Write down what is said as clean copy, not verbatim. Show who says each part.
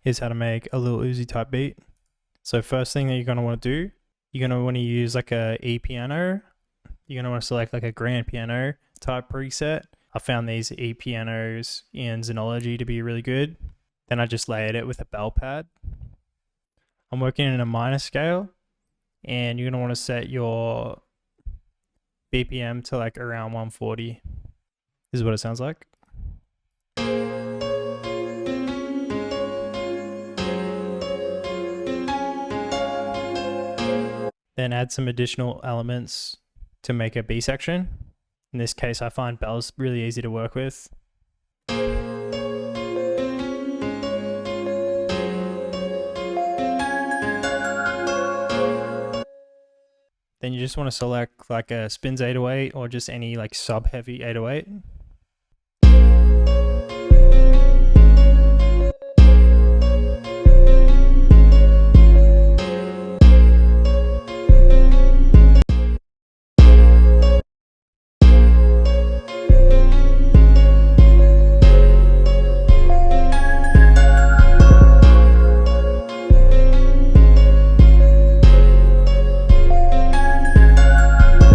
Speaker 1: is how to make a Lil Uzi type beat. So first thing that you're going to want to do, you're going to want to use like a E piano. You're going to want to select like a grand piano type preset. I found these E pianos in Xenology to be really good. Then I just layered it with a bell pad. I'm working in a minor scale, and you're going to want to set your BPM to like around 140. This is what it sounds like. Then add some additional elements to make a B section. In this case, I find bells really easy to work with. Then you just want to select like a Spinz 808 or just any like sub heavy 808.